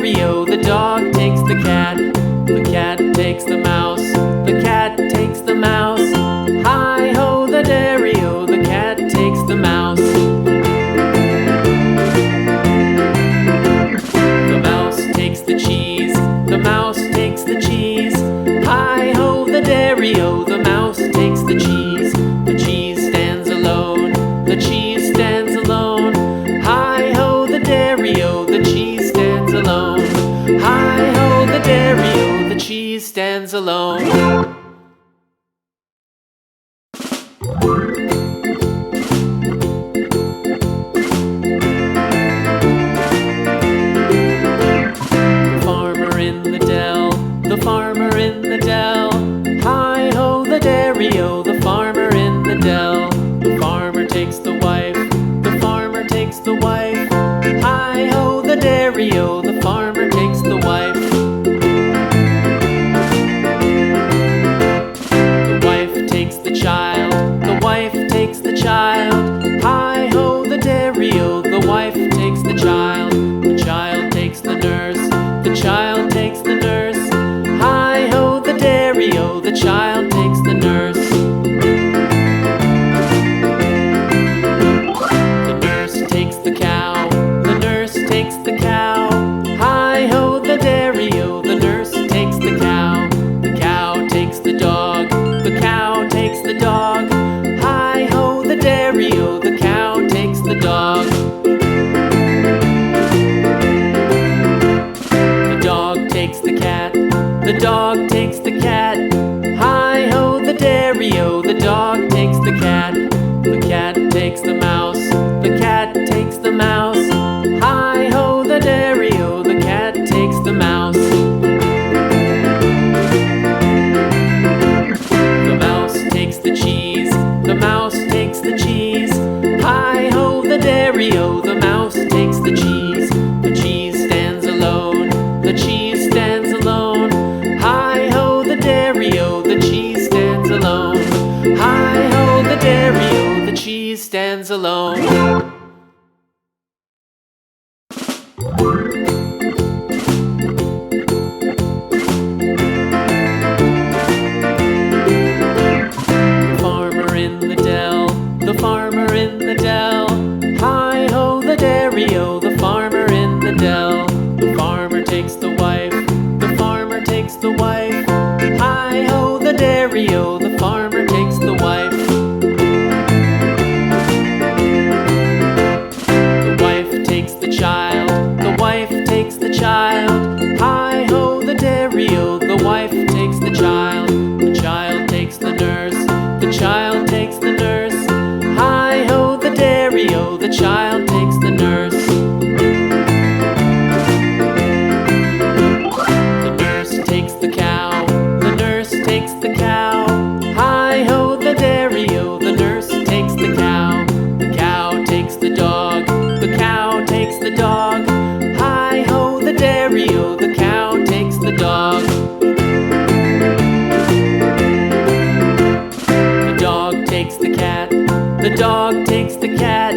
dairy-o, the dog takes the cat. The cat takes the mouse. The cat takes the mouse. Hi-ho, the dairy-o, the cat takes the mouse. The mouse takes the cheese. The mouse takes the cheese. Hi-ho, the dairy-o, the mouse takes the cheese. The cheese stands alone. The cheese stands alone. Hi-ho, the dairy-o, the cheese stands alone. Hi-ho, the dairy-o, the cheese stands alone. The farmer in the dell. Hi-ho, the dairy-o, the farmer in the dell. The farmer takes the wife. The farmer takes the wife. Hi-ho, the dairy-o, the farmer takes the wife. The wife takes the child. The wife takes the child. Hi-ho, the dairy-o, the wife takes the child. The child takes the nurse. The child takes the nurse. Hi-ho, the dairy-o, the child takes the nurse. The nurse takes the cow. The nurse takes the cow. Hi-ho, the dairy-o, the nurse takes the cow. The cow takes the dog. The cow takes the dog. Hi-ho, the dairy-o, the cow takes the dog. The dog takes the cat. The dog takes the cat. Hi-ho, the dairy-o, the dog takes the cat. The cat takes the mouse. The cat takes the mouse. Hi-ho, the dairy-o, the cat takes the mouse. The mouse takes the cheese. The mouse takes the cheese. Hi-ho, the dairy-o, the mouse takes the cheese. The cheese stands alone. The cheese stands alone. Hi-ho, the dairy-o, the cheese stands alone. Hi-ho, the dairy-o, the cheese stands alone. The farmer in the dell. The farmer in the dell. Hi-ho, the dairy-o, the farmer in the dell. The farmer takes the wife. The farmer takes the wife. Hi-ho, the dairy-o, the farmer takes the wife. The wife takes the child. The wife takes the child. Hi-ho, the dairy-o, the wife takes the child. The child takes the nurse. The child takes the nurse. Hi-ho, the dairy-o, the child takes the nurse. The nurse takes the cow. The nurse takes the cow. Hi-ho, the dairy-o, the nurse takes the cow. The cow takes the dog. The cow takes the dog. Hi-ho, the dairy-o, the cow takes the dog. The dog takes the cat. The dog takes the cat.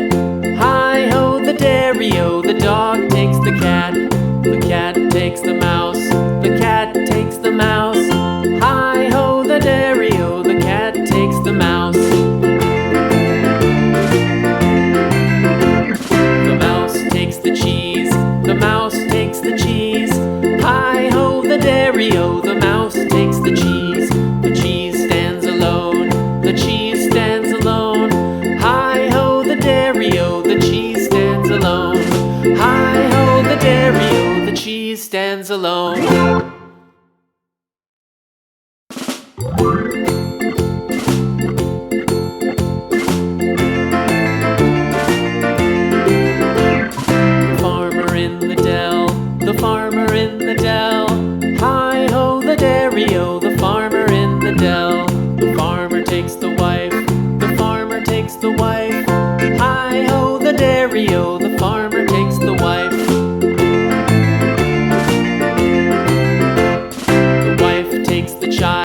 Hi-ho, the dairy-o, the dog takes the cat. The cat takes the mouse. The cat takes the mouse. Hi-ho, the dairy-o, the cat takes the mouse. The mouse takes the cheese. The mouse takes the cheese. Hi-ho, the dairy-o, the mouse takes the cheese. The cheese stands alone. The cheese stands alone. Hi-ho, the dairy-o, the cheese stands alone. Hi-ho, the dairy-o, the cheese stands alone. The farmer in the dell. The farmer in the dell. Hi-ho, the dairy-o, the farmer in the dell. The farmer takes the wife. The farmer takes the wife. Hi-ho, the dairy-o, the farmer takes the wife. The wife takes the child.